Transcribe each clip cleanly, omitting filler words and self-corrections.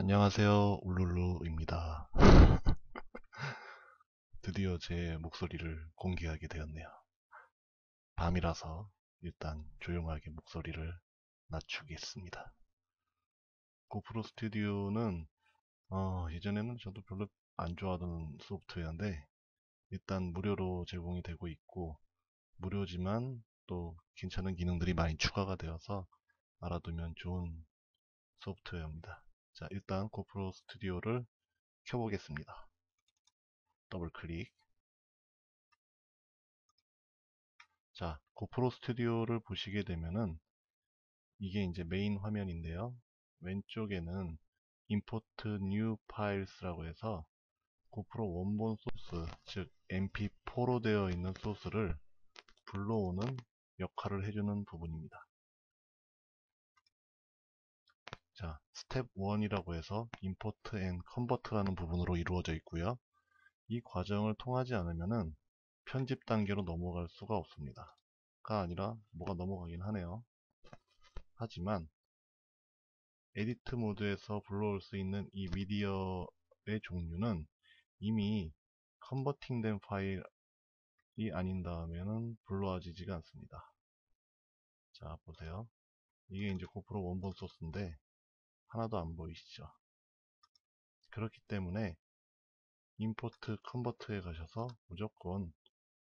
안녕하세요. 울룰루입니다. 드디어 제 목소리를 공개하게 되었네요. 밤이라서 일단 조용하게 목소리를 낮추겠습니다. 고프로 스튜디오는 예전에는 저도 별로 안 좋아하던 소프트웨어인데 일단 무료로 제공이 되고 있고 무료지만 또 괜찮은 기능들이 많이 추가가 되어서 알아두면 좋은 소프트웨어입니다. 자, 일단 고프로 스튜디오를 켜보겠습니다. 더블 클릭. 자, 고프로 스튜디오를 보시게 되면은 이게 이제 메인 화면인데요. 왼쪽에는 Import New Files라고 해서 고프로 원본 소스, 즉 MP4로 되어 있는 소스를 불러오는 역할을 해주는 부분입니다. 자, 스텝 1이라고 해서 Import and Convert라는 부분으로 이루어져 있고요. 이 과정을 통하지 않으면은 편집 단계로 넘어갈 수가 없습니다. 가 아니라 뭐가 넘어가긴 하네요. 하지만 에디트 모드에서 불러올 수 있는 이 미디어의 종류는 이미 컨버팅된 파일이 아닌 다음에는 불러와지지가 않습니다. 자, 보세요. 이게 이제 고프로 원본 소스인데 하나도 안 보이시죠? 그렇기 때문에 임포트 컨버트에 가셔서 무조건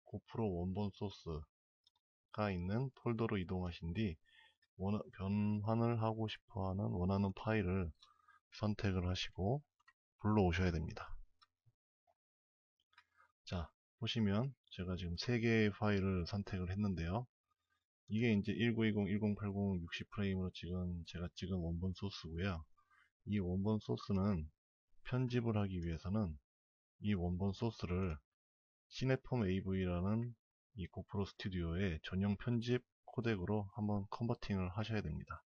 고프로 원본 소스가 있는 폴더로 이동하신 뒤 변환을 하고 싶어하는 원하는 파일을 선택을 하시고 불러오셔야 됩니다. 자, 보시면 제가 지금 3개의 파일을 선택을 했는데요. 이게 이제 1920, 1080, 60프레임으로 제가 찍은 원본 소스고요. 이 원본 소스는 편집을 하기 위해서는 이 원본 소스를 시네폼 AV라는 이 고프로 스튜디오의 전용 편집 코덱으로 한번 컨버팅을 하셔야 됩니다.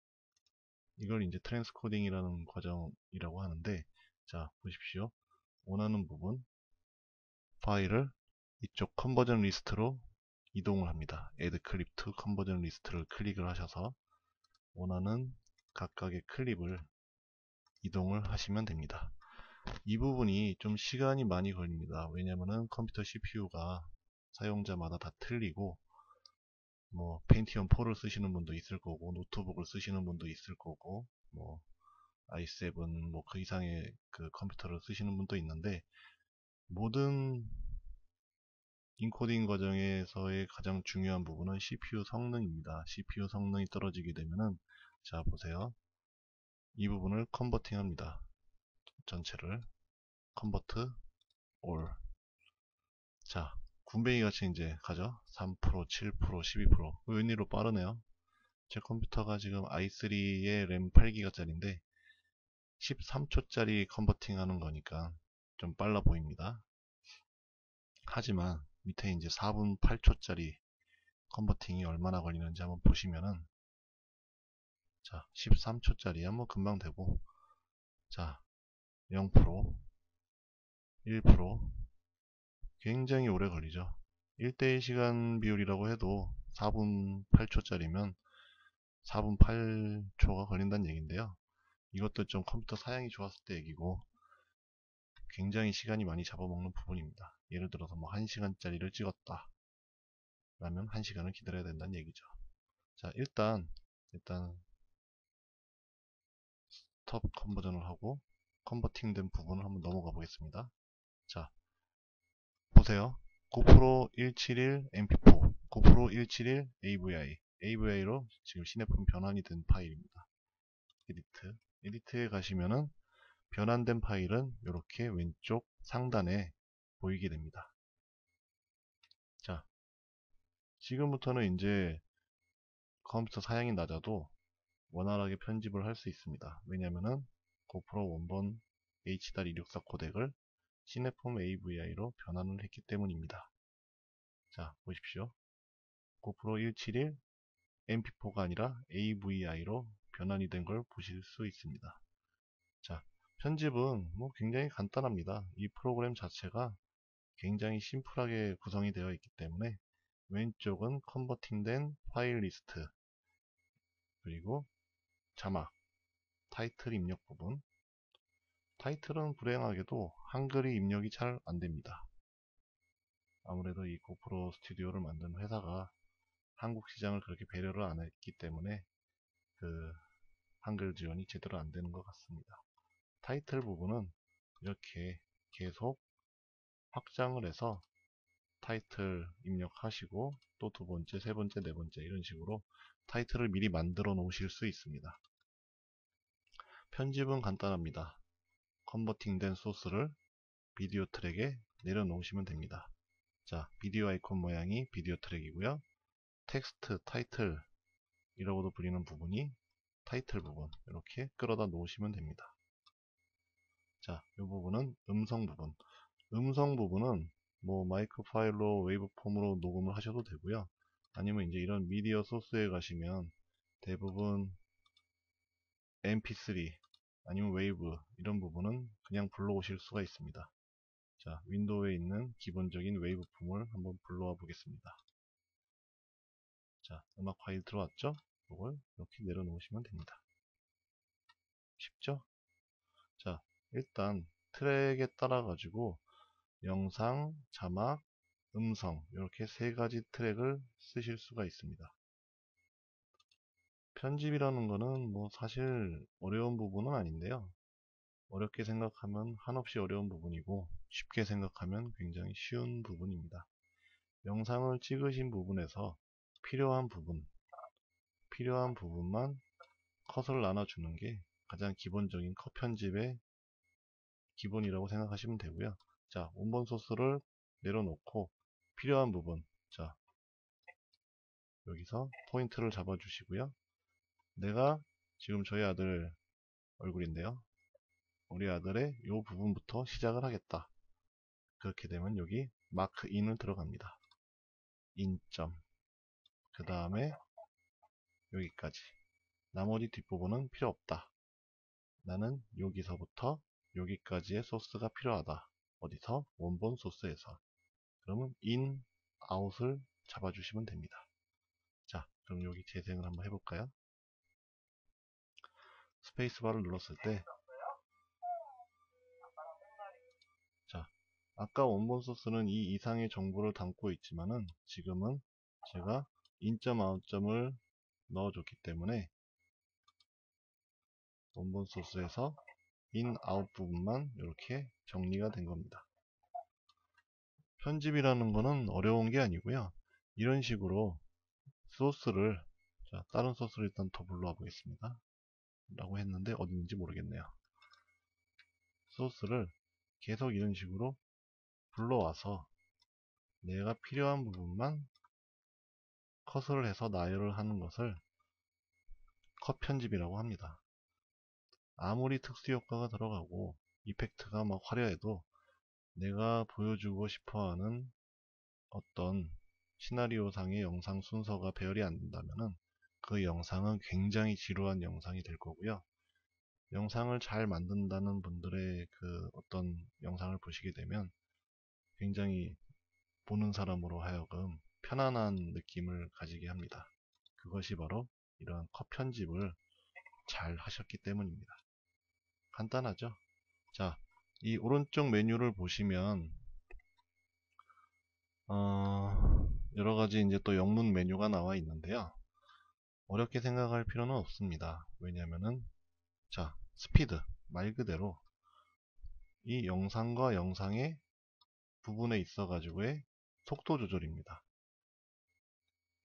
이걸 이제 트랜스코딩이라는 과정이라고 하는데, 자, 보십시오. 원하는 부분 파일을 이쪽 컨버전 리스트로 이동을 합니다. Add Clip to Conversion List를 클릭을 하셔서 원하는 각각의 클립을 이동을 하시면 됩니다. 이 부분이 좀 시간이 많이 걸립니다. 왜냐면은 컴퓨터 CPU가 사용자마다 다 틀리고 뭐 펜티엄 4를 쓰시는 분도 있을 거고 노트북을 쓰시는 분도 있을 거고 뭐 i7 뭐 그 이상의 그 컴퓨터를 쓰시는 분도 있는데 모든 인코딩 과정에서의 가장 중요한 부분은 CPU 성능입니다. CPU 성능이 떨어지게 되면은 자 보세요. 이 부분을 컨버팅 합니다. 전체를 컨버트 올. 자, 군뱅이 같이 이제 가죠. 3%, 7%, 12%. 웬일로 빠르네요. 제 컴퓨터가 지금 i3에 램 8기가짜리인데 13초짜리 컨버팅 하는 거니까 좀 빨라 보입니다. 하지만 밑에 이제 4분 8초짜리 컨버팅이 얼마나 걸리는지 한번 보시면은 자 13초짜리야 뭐 금방 되고 자 0%, 1% 굉장히 오래 걸리죠. 1대1 시간 비율이라고 해도 4분 8초짜리면 4분 8초가 걸린다는 얘기인데요. 이것도 좀 컴퓨터 사양이 좋았을 때 얘기고 굉장히 시간이 많이 잡아먹는 부분입니다. 예를 들어서 뭐 1시간짜리를 찍었다 라면 1시간을 기다려야 된다는 얘기죠. 자 일단 스톱 컨버전을 하고 컨버팅 된 부분을 한번 넘어가 보겠습니다. 자 보세요. 고프로 171 mp4 고프로 171 AVI로 지금 시네폰 변환이 된 파일입니다. 에디트에 가시면은 변환된 파일은 이렇게 왼쪽 상단에 보이게 됩니다. 자 지금부터는 이제 컴퓨터 사양이 낮아도 원활하게 편집을 할 수 있습니다. 왜냐면은 고프로 원본 H.264 코덱을 시네폼 AVI로 변환을 했기 때문입니다. 자 보십시오. 고프로 171 mp4가 아니라 AVI로 변환이 된 걸 보실 수 있습니다. 자 편집은 뭐 굉장히 간단합니다. 이 프로그램 자체가 굉장히 심플하게 구성이 되어 있기 때문에 왼쪽은 컨버팅된 파일 리스트 그리고 자막 타이틀 입력 부분 타이틀은 불행하게도 한글이 입력이 잘 안됩니다. 아무래도 이 고프로 스튜디오를 만든 회사가 한국 시장을 그렇게 배려를 안 했기 때문에 그 한글 지원이 제대로 안 되는 것 같습니다. 타이틀 부분은 이렇게 계속 확장을 해서 타이틀 입력하시고 또 두 번째, 세 번째, 네 번째 이런 식으로 타이틀을 미리 만들어 놓으실 수 있습니다. 편집은 간단합니다. 컨버팅된 소스를 비디오 트랙에 내려놓으시면 됩니다. 자, 비디오 아이콘 모양이 비디오 트랙이고요. 텍스트, 타이틀 이라고도 불리는 부분이 타이틀 부분 이렇게 끌어다 놓으시면 됩니다. 자, 이 부분은 음성 부분. 음성 부분은 뭐 마이크 파일로 웨이브 폼으로 녹음을 하셔도 되고요. 아니면 이제 이런 미디어 소스에 가시면 대부분 mp3 아니면 웨이브 이런 부분은 그냥 불러오실 수가 있습니다. 자, 윈도우에 있는 기본적인 웨이브 폼을 한번 불러와 보겠습니다. 자, 음악 파일 들어왔죠? 이걸 이렇게 내려놓으시면 됩니다. 쉽죠? 자, 일단 트랙에 따라 가지고 영상, 자막, 음성 이렇게 세 가지 트랙을 쓰실 수가 있습니다. 편집이라는 거는 뭐 사실 어려운 부분은 아닌데요. 어렵게 생각하면 한없이 어려운 부분이고 쉽게 생각하면 굉장히 쉬운 부분입니다. 영상을 찍으신 부분에서 필요한 부분만 컷을 나눠주는 게 가장 기본적인 컷 편집의 기본이라고 생각하시면 되고요. 자, 원본 소스를 내려놓고 필요한 부분, 자, 여기서 포인트를 잡아 주시고요. 내가 지금 저희 아들 얼굴인데요. 우리 아들의 이 부분부터 시작을 하겠다. 그렇게 되면 여기 마크 인을 들어갑니다. 인점. 그 다음에 여기까지. 나머지 뒷부분은 필요 없다. 나는 여기서부터 여기까지의 소스가 필요하다. 어디서? 원본 소스에서. 그러면 in, out을 잡아주시면 됩니다. 자, 그럼 여기 재생을 한번 해볼까요? 스페이스바를 눌렀을 때, 자, 아까 원본 소스는 이 이상의 정보를 담고 있지만은 지금은 제가 인점, 아웃점을 넣어줬기 때문에 원본 소스에서 in, out 부분만 이렇게 정리가 된 겁니다. 편집이라는 거는 어려운 게 아니고요. 이런 식으로 소스를, 자, 다른 소스를 일단 더 불러와 보겠습니다. 라고 했는데 어디 있는지 모르겠네요. 소스를 계속 이런 식으로 불러와서 내가 필요한 부분만 컷을 해서 나열을 하는 것을 컷 편집이라고 합니다. 아무리 특수 효과가 들어가고 이펙트가 막 화려해도 내가 보여주고 싶어하는 어떤 시나리오상의 영상 순서가 배열이 안 된다면은 그 영상은 굉장히 지루한 영상이 될 거고요. 영상을 잘 만든다는 분들의 그 어떤 영상을 보시게 되면 굉장히 보는 사람으로 하여금 편안한 느낌을 가지게 합니다. 그것이 바로 이러한 컷 편집을 잘 하셨기 때문입니다. 간단하죠? 자, 이 오른쪽 메뉴를 보시면 여러가지 이제 또 영문 메뉴가 나와 있는데요. 어렵게 생각할 필요는 없습니다. 왜냐면은 자, 스피드 말 그대로 이 영상과 영상의 부분에 있어 가지고의 속도 조절입니다.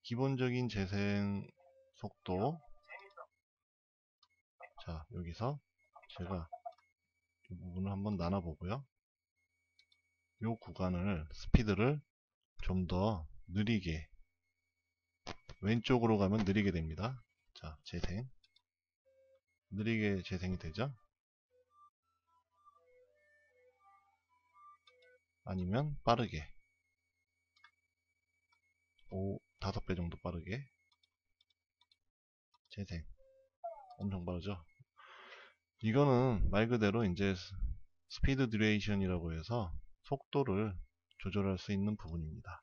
기본적인 재생 속도, 자, 여기서 제가 이 부분을 한번 나눠 보고요. 이 구간을 스피드를 좀 더 느리게, 왼쪽으로 가면 느리게 됩니다. 자, 재생, 느리게 재생이 되죠. 아니면 빠르게, 5배 정도 빠르게 재생. 엄청 빠르죠. 이거는 말 그대로 이제 스피드 듀레이션이라고 해서 속도를 조절할 수 있는 부분입니다.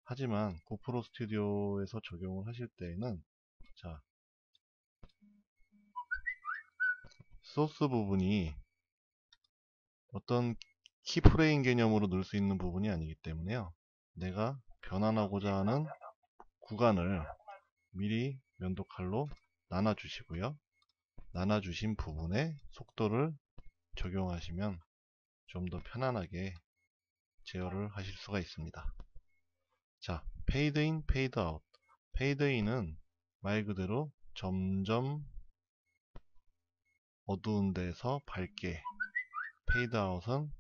하지만 고프로 스튜디오에서 적용을 하실 때에는 자, 소스 부분이 어떤 키프레임 개념으로 넣을 수 있는 부분이 아니기 때문에요. 내가 변환하고자 하는 구간을 미리 면도칼로 나눠주시고요. 나눠주신 부분에 속도를 적용하시면 좀 더 편안하게 제어를 하실 수가 있습니다. 자, 페이드 인, 페이드 아웃. 페이드 인은 말 그대로 점점 어두운 데서 밝게, 페이드 아웃은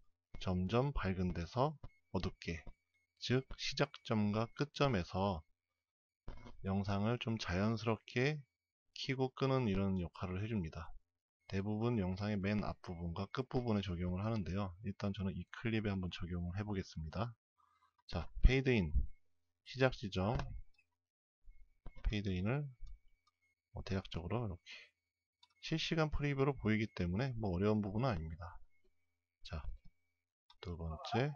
점점 밝은 데서 어둡게, 즉 시작점과 끝점에서 영상을 좀 자연스럽게 켜고 끄는 이런 역할을 해줍니다. 대부분 영상의 맨 앞부분과 끝부분에 적용을 하는데요. 일단 저는 이 클립에 한번 적용을 해보겠습니다. 자, 페이드인 시작 지점 페이드인을 대략적으로 이렇게 실시간 프리뷰로 보이기 때문에 뭐 어려운 부분은 아닙니다. 자, 두 번째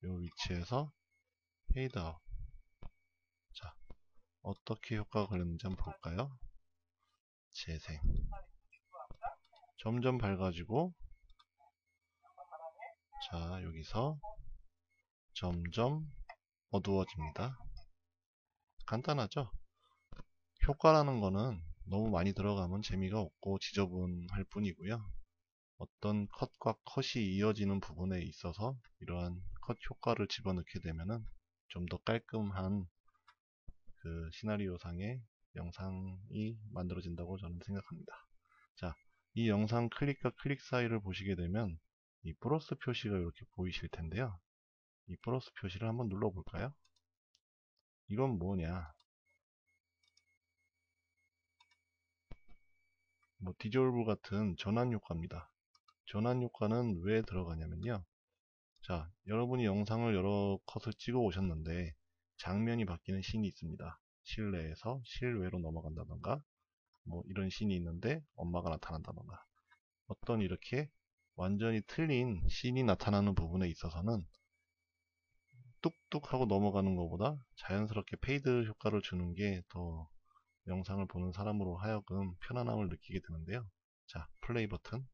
이 위치에서 페이드 아웃. 자, 어떻게 효과가 걸렸는지 한번 볼까요? 재생. 점점 밝아지고, 자, 여기서 점점 어두워집니다. 간단하죠? 효과라는 거는 너무 많이 들어가면 재미가 없고 지저분할 뿐이고요. 어떤 컷과 컷이 이어지는 부분에 있어서 이러한 컷 효과를 집어넣게 되면은 좀 더 깔끔한 그 시나리오상의 영상이 만들어진다고 저는 생각합니다. 자, 이 영상 클릭과 클릭 사이를 보시게 되면 이 플러스 표시가 이렇게 보이실 텐데요. 이 플러스 표시를 한번 눌러 볼까요? 이건 뭐냐? 뭐 디졸브 같은 전환 효과입니다. 전환 효과는 왜 들어가냐면요. 자, 여러분이 영상을 여러 컷을 찍어 오셨는데 장면이 바뀌는 씬이 있습니다. 실내에서 실외로 넘어간다던가 뭐 이런 씬이 있는데 엄마가 나타난다던가 어떤 이렇게 완전히 틀린 씬이 나타나는 부분에 있어서는 뚝뚝 하고 넘어가는 것보다 자연스럽게 페이드 효과를 주는 게 더 영상을 보는 사람으로 하여금 편안함을 느끼게 되는데요. 자, 플레이 버튼.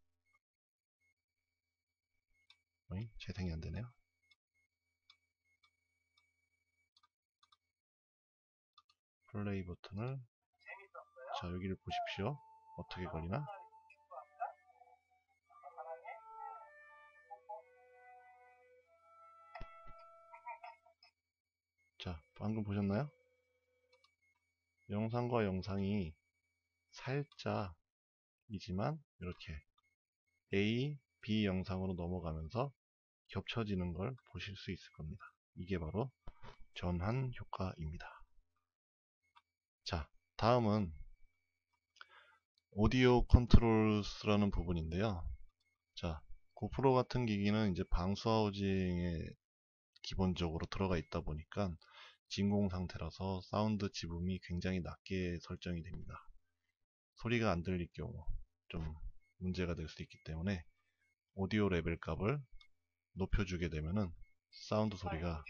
재생이 안 되네요. 플레이 버튼을, 자, 여기를 보십시오. 어떻게 걸리나? 자, 방금 보셨나요? 영상과 영상이 살짝이지만 이렇게 A, B 영상으로 넘어가면서 겹쳐지는 걸 보실 수 있을 겁니다. 이게 바로 전환 효과입니다. 자, 다음은 오디오 컨트롤스라는 부분인데요. 자, 고프로 같은 기기는 이제 방수 하우징에 기본적으로 들어가 있다 보니까 진공 상태라서 사운드 지붕이 굉장히 낮게 설정이 됩니다. 소리가 안 들릴 경우 좀 문제가 될 수 있기 때문에 오디오 레벨 값을 높여주게 되면은 사운드 소리가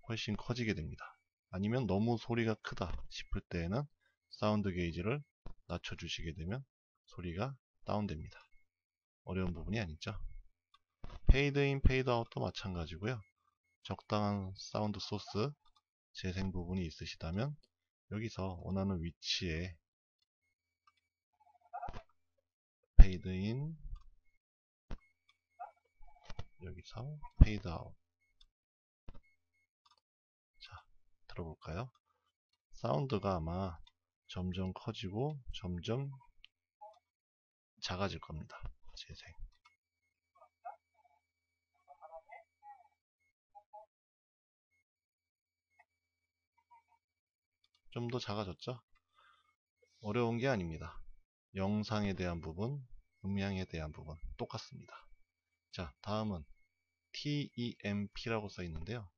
훨씬 커지게 됩니다. 아니면 너무 소리가 크다 싶을 때에는 사운드 게이지를 낮춰주시게 되면 소리가 다운됩니다. 어려운 부분이 아니죠. 페이드 인, 페이드 아웃도 마찬가지고요. 적당한 사운드 소스 재생 부분이 있으시다면 여기서 원하는 위치에 페이드 인, 여기서 페이드 아웃. 자, 들어볼까요? 사운드가 아마 점점 커지고 점점 작아질 겁니다. 재생. 좀 더 작아졌죠? 어려운 게 아닙니다. 영상에 대한 부분, 음향에 대한 부분 똑같습니다. 자, 다음은 TEMP라고 써 있는데요.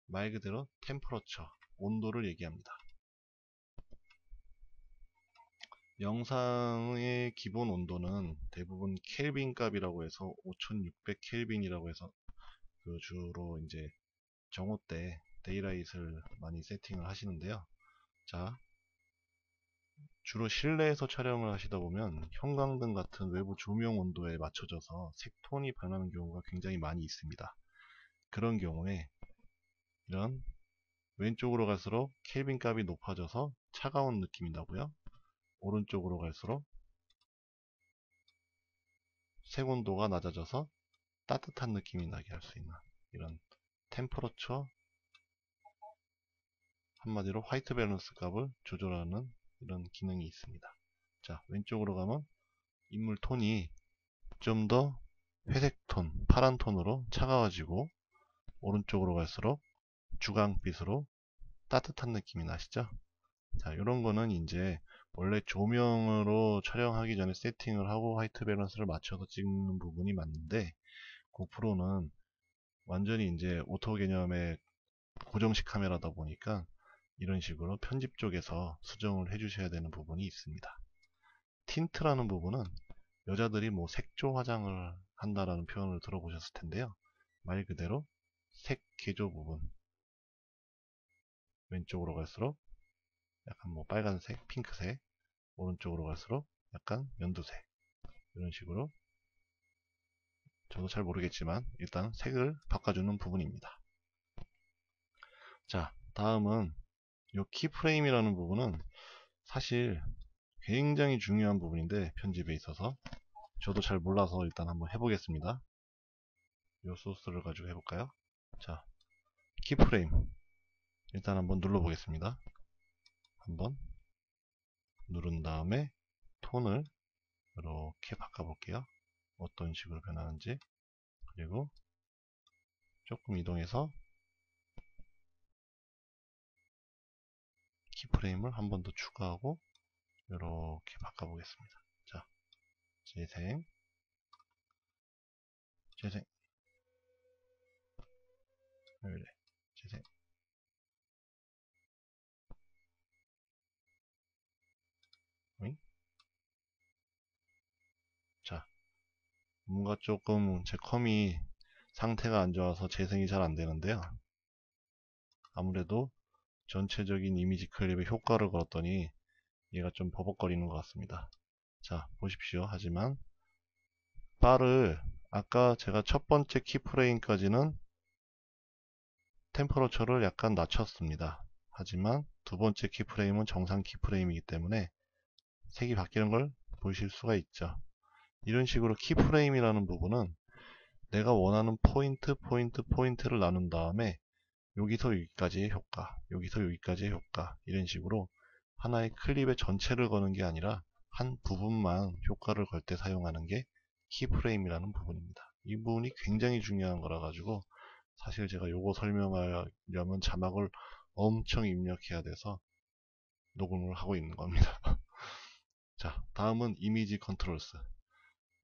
말 그대로 템퍼러처, 온도를 얘기합니다. 영상의 기본 온도는 대부분 켈빈 값이라고 해서 5600 켈빈이라고 해서 그 주로 이제 정오 때 데이라이트를 많이 세팅을 하시는데요. 자, 주로 실내에서 촬영을 하시다 보면 형광등 같은 외부 조명 온도에 맞춰져서 색톤이 변하는 경우가 굉장히 많이 있습니다. 그런 경우에 이런 왼쪽으로 갈수록 켈빈 값이 높아져서 차가운 느낌이 나고요. 오른쪽으로 갈수록 색 온도가 낮아져서 따뜻한 느낌이 나게 할 수 있는 이런 템퍼러처, 한마디로 화이트 밸런스 값을 조절하는 이런 기능이 있습니다. 자, 왼쪽으로 가면 인물 톤이 좀 더 회색 톤, 파란 톤으로 차가워지고, 오른쪽으로 갈수록 주광빛으로 따뜻한 느낌이 나시죠? 자, 이런 거는 이제 원래 조명으로 촬영하기 전에 세팅을 하고 화이트 밸런스를 맞춰서 찍는 부분이 맞는데, 고프로는 완전히 이제 오토 개념의 고정식 카메라다 보니까 이런 식으로 편집 쪽에서 수정을 해주셔야 되는 부분이 있습니다. 틴트라는 부분은 여자들이 뭐 색조 화장을 한다라는 표현을 들어보셨을 텐데요. 말 그대로 색 개조 부분, 왼쪽으로 갈수록 약간 뭐 빨간색, 핑크색, 오른쪽으로 갈수록 약간 연두색, 이런 식으로 저도 잘 모르겠지만 일단 색을 바꿔주는 부분입니다. 자, 다음은 이 키프레임이라는 부분은 사실 굉장히 중요한 부분인데, 편집에 있어서 저도 잘 몰라서 일단 한번 해보겠습니다. 이 소스를 가지고 해볼까요? 자, 키프레임 일단 한번 눌러보겠습니다. 한번 누른 다음에 톤을 이렇게 바꿔볼게요. 어떤 식으로 변하는지. 그리고 조금 이동해서 키프레임을 한 번 더 추가하고 이렇게 바꿔보겠습니다. 자, 재생, 재생, 재생. 자, 뭔가 조금 제 컴이 상태가 안 좋아서 재생이 잘 안 되는데요. 아무래도 전체적인 이미지 클립에 효과를 걸었더니 얘가 좀 버벅거리는 것 같습니다. 자, 보십시오. 하지만 바를 아까 제가 첫 번째 키프레임까지는 템퍼러처를 약간 낮췄습니다. 하지만 두 번째 키프레임은 정상 키프레임이기 때문에 색이 바뀌는 걸 보실 수가 있죠. 이런 식으로 키프레임이라는 부분은 내가 원하는 포인트를 나눈 다음에 여기서 여기까지의 효과, 여기서 여기까지의 효과, 이런 식으로 하나의 클립의 전체를 거는 게 아니라 한 부분만 효과를 걸 때 사용하는 게 키프레임이라는 부분입니다. 이 부분이 굉장히 중요한 거라 가지고 사실 제가 요거 설명하려면 자막을 엄청 입력해야 돼서 녹음을 하고 있는 겁니다. 자, 다음은 이미지 컨트롤스.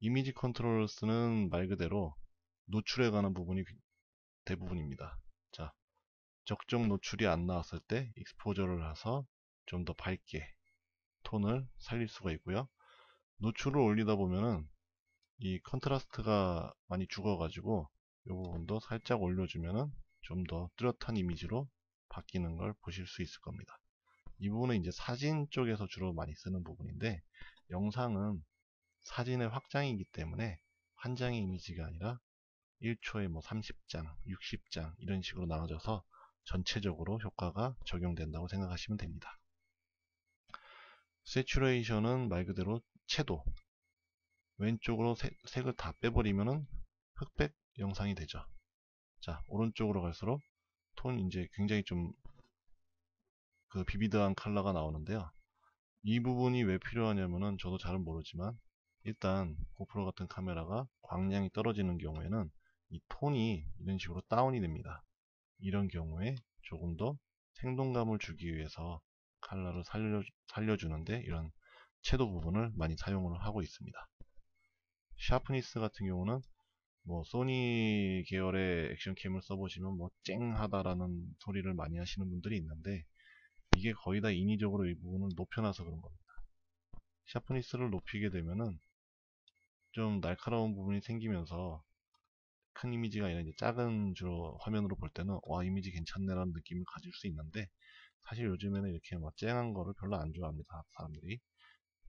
이미지 컨트롤스는 말 그대로 노출에 관한 부분이 대부분입니다. 자, 적정 노출이 안 나왔을 때 익스포저를 해서 좀 더 밝게 톤을 살릴 수가 있고요. 노출을 올리다 보면은 이 컨트라스트가 많이 죽어가지고 이 부분도 살짝 올려주면은 좀 더 뚜렷한 이미지로 바뀌는 걸 보실 수 있을 겁니다. 이 부분은 이제 사진 쪽에서 주로 많이 쓰는 부분인데, 영상은 사진의 확장이기 때문에 한 장의 이미지가 아니라 1초에 뭐 30장, 60장 이런 식으로 나눠져서 전체적으로 효과가 적용된다고 생각하시면 됩니다. 세츄레이션은 말 그대로 채도, 왼쪽으로 색을 다 빼버리면은 흑백 영상이 되죠. 자, 오른쪽으로 갈수록 톤 이제 굉장히 좀 그 비비드한 컬러가 나오는데요. 이 부분이 왜 필요하냐면은 저도 잘은 모르지만 일단 고프로 같은 카메라가 광량이 떨어지는 경우에는 이 톤이 이런 식으로 다운이 됩니다. 이런 경우에 조금 더 생동감을 주기 위해서 컬러를 살려주는데 이런 채도 부분을 많이 사용을 하고 있습니다. 샤프니스 같은 경우는 뭐 소니 계열의 액션캠을 써보시면 뭐 쨍하다라는 소리를 많이 하시는 분들이 있는데, 이게 거의 다 인위적으로 이 부분을 높여놔서 그런 겁니다. 샤프니스를 높이게 되면은 좀 날카로운 부분이 생기면서 큰 이미지가 아니라 이제 작은 주로 화면으로 볼 때는 와, 이미지 괜찮네 라는 느낌을 가질 수 있는데, 사실 요즘에는 이렇게 막 쨍한 거를 별로 안 좋아합니다, 사람들이.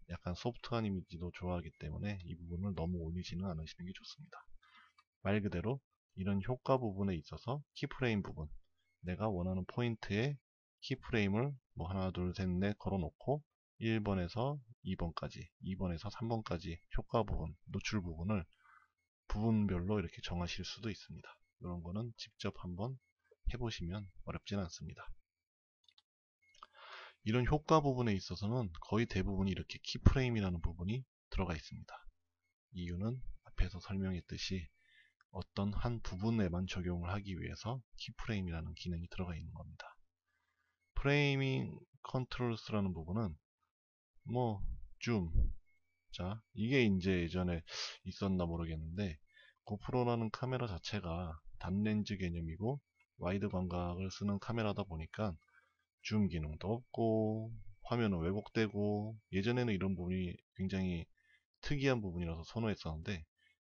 약간 소프트한 이미지도 좋아하기 때문에 이 부분을 너무 올리지는 않으시는 게 좋습니다. 말 그대로 이런 효과 부분에 있어서 키프레임 부분, 내가 원하는 포인트에 키프레임을 뭐 하나 둘 셋 넷 걸어 놓고 1번에서 2번까지 2번에서 3번까지 효과 부분, 노출 부분을 부분별로 이렇게 정하실 수도 있습니다. 이런 거는 직접 한번 해보시면 어렵진 않습니다. 이런 효과 부분에 있어서는 거의 대부분이 이렇게 키프레임이라는 부분이 들어가 있습니다. 이유는 앞에서 설명했듯이 어떤 한 부분에만 적용을 하기 위해서 키프레임이라는 기능이 들어가 있는 겁니다. 프레이밍 컨트롤스라는 부분은 뭐 줌, 자 이게 이제 예전에 있었나 모르겠는데 고프로라는 카메라 자체가 단렌즈 개념이고 와이드 광각을 쓰는 카메라다 보니까 줌 기능도 없고 화면은 왜곡되고 예전에는 이런 부분이 굉장히 특이한 부분이라서 선호했었는데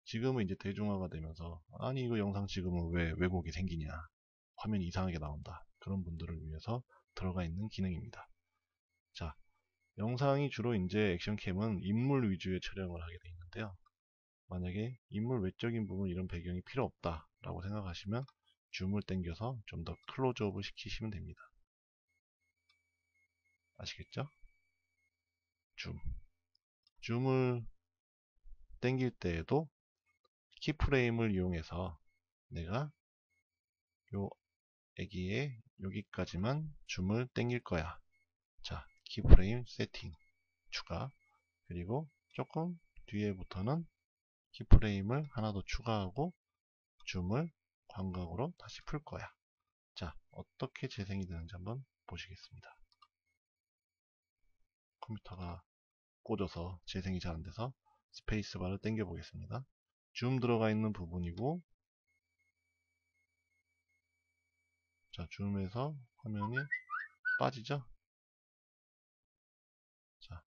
지금은 이제 대중화가 되면서 아니 이거 영상 찍으면 왜 왜곡이 생기냐, 화면이 이상하게 나온다, 그런 분들을 위해서 들어가 있는 기능입니다. 자, 영상이 주로 이제 액션캠은 인물 위주의 촬영을 하게 되어 있는데요. 만약에 인물 외적인 부분 이런 배경이 필요 없다 라고 생각하시면 줌을 당겨서 좀 더 클로즈업을 시키시면 됩니다. 아시겠죠? 줌을 당길 때에도 키프레임을 이용해서 내가 요 애기의 여기까지만 줌을 당길 거야. 자, 키프레임 세팅 추가, 그리고 조금 뒤에부터는 키프레임을 하나 더 추가하고 줌을 광각으로 다시 풀 거야. 자, 어떻게 재생이 되는지 한번 보시겠습니다. 컴퓨터가 꽂아서 재생이 잘 안돼서 스페이스바를 당겨 보겠습니다. 줌 들어가 있는 부분이고, 자, 줌에서 화면이 빠지죠? 자,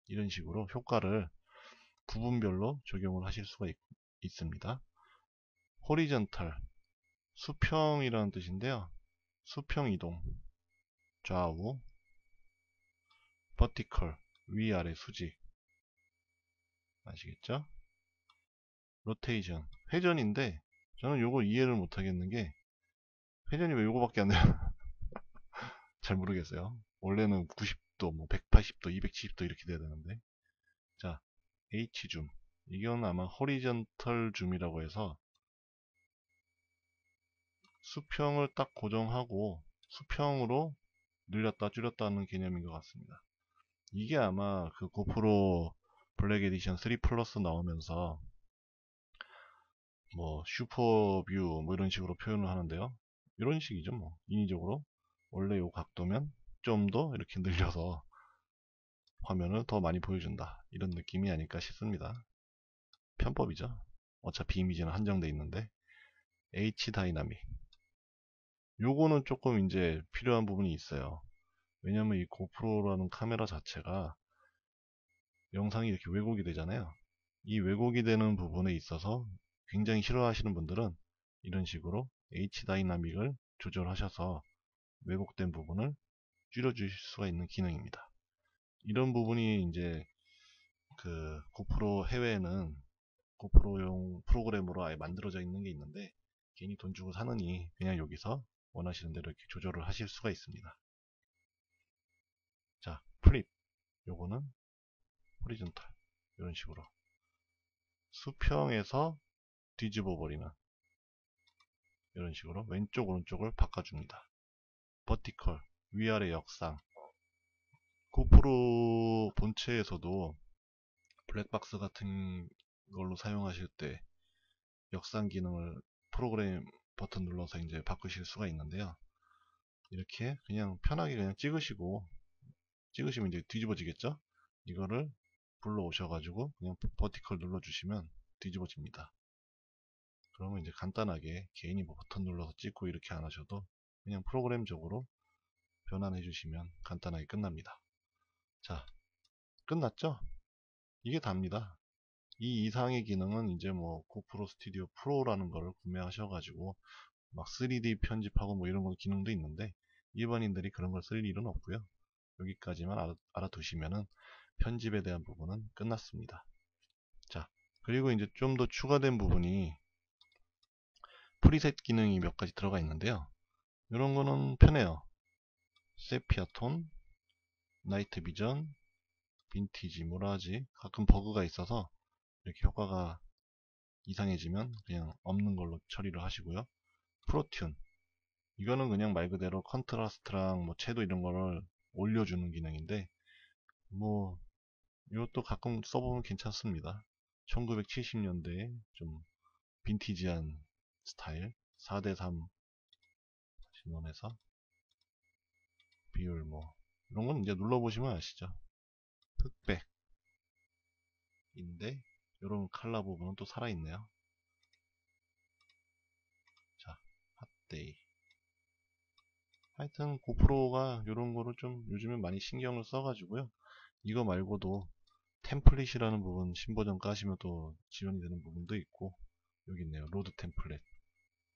이런 식으로 효과를 부분별로 적용을 하실 수가 있습니다. 호리전탈, 수평이라는 뜻인데요. 수평 이동, 좌우, 버티컬, 위아래 수직, 아시겠죠? 로테이션, 회전인데 저는 요거 이해를 못하겠는 게 회전이 왜 요거밖에 안 돼요? 잘 모르겠어요. 원래는 90도, 뭐 180도, 270도 이렇게 돼야 되는데. 자, H줌, 이건 아마 호리전털 줌이라고 해서 수평을 딱 고정하고 수평으로 늘렸다 줄였다 하는 개념인 것 같습니다. 이게 아마 그 고프로 블랙 에디션 3 플러스 나오면서 뭐 슈퍼뷰 뭐 이런 식으로 표현을 하는데요. 이런 식이죠. 뭐 인위적으로 원래 요 각도면 좀 더 이렇게 늘려서 화면을 더 많이 보여준다, 이런 느낌이 아닐까 싶습니다. 편법이죠. 어차피 이미지는 한정돼 있는데. H 다이나믹, 요거는 조금 이제 필요한 부분이 있어요. 왜냐면 이 고프로라는 카메라 자체가 영상이 이렇게 왜곡이 되잖아요. 이 왜곡이 되는 부분에 있어서 굉장히 싫어하시는 분들은 이런 식으로 H 다이나믹을 조절하셔서 왜곡된 부분을 줄여주실 수가 있는 기능입니다. 이런 부분이 이제 그 고프로 해외에는 고프로용 프로그램으로 아예 만들어져 있는 게 있는데 괜히 돈 주고 사느니 그냥 여기서 원하시는 대로 이렇게 조절을 하실 수가 있습니다. 자, 플립, 요거는 호리존탈, 이런 식으로 수평에서 뒤집어 버리는, 이런 식으로 왼쪽 오른쪽을 바꿔줍니다. 버티컬, 위아래 역상, 고프로 본체에서도 블랙박스 같은 걸로 사용하실 때 역상 기능을 프로그램 버튼 눌러서 이제 바꾸실 수가 있는데요. 이렇게 그냥 편하게 그냥 찍으시면 이제 뒤집어지겠죠? 이거를 불러오셔가지고 그냥 버티컬 눌러주시면 뒤집어집니다. 그러면 이제 간단하게 개인이 뭐 버튼 눌러서 찍고 이렇게 안 하셔도 그냥 프로그램적으로 변환해 주시면 간단하게 끝납니다. 자, 끝났죠? 이게 답니다. 이 이상의 기능은 이제 뭐 고프로 스튜디오 프로라는 거를 구매하셔가지고 막 3D 편집하고 뭐 이런 거 기능도 있는데 일반인들이 그런 걸 쓸 일은 없고요. 여기까지만 알아두시면은 편집에 대한 부분은 끝났습니다. 자, 그리고 이제 좀 더 추가된 부분이 프리셋 기능이 몇 가지 들어가 있는데요. 이런 거는 편해요. 세피아 톤, 나이트 비전, 빈티지, 뭐라 하지? 가끔 버그가 있어서 이렇게 효과가 이상해지면 그냥 없는 걸로 처리를 하시고요. 프로튠, 이거는 그냥 말 그대로 컨트라스트랑 뭐 채도 이런 거를 올려주는 기능인데, 뭐 이것도 가끔 써보면 괜찮습니다. 1970년대에 좀 빈티지한 스타일, 4:3 진원에서 비율 뭐 이런 건 이제 눌러보시면 아시죠. 흑백인데 이런 컬러 부분은 또 살아있네요. 자, 핫데이. 하여튼 고프로가 이런 거를 좀 요즘에 많이 신경을 써가지고요. 이거 말고도 템플릿이라는 부분 신버전 까시면 또 지원이 되는 부분도 있고, 여기 있네요. 로드 템플릿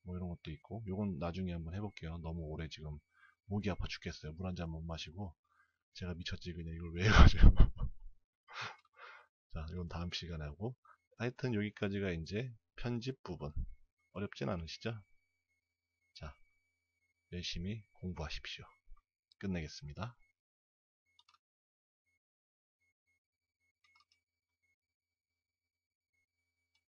뭐 이런 것도 있고, 요건 나중에 한번 해볼게요. 너무 오래 지금 목이 아파 죽겠어요. 물 한 잔 못 마시고 제가 미쳤지 그냥 이걸 왜 해가지고. 자, 이건 다음 시간에 하고, 하여튼 여기까지가 이제 편집 부분. 어렵진 않으시죠? 자, 열심히 공부하십시오. 끝내겠습니다.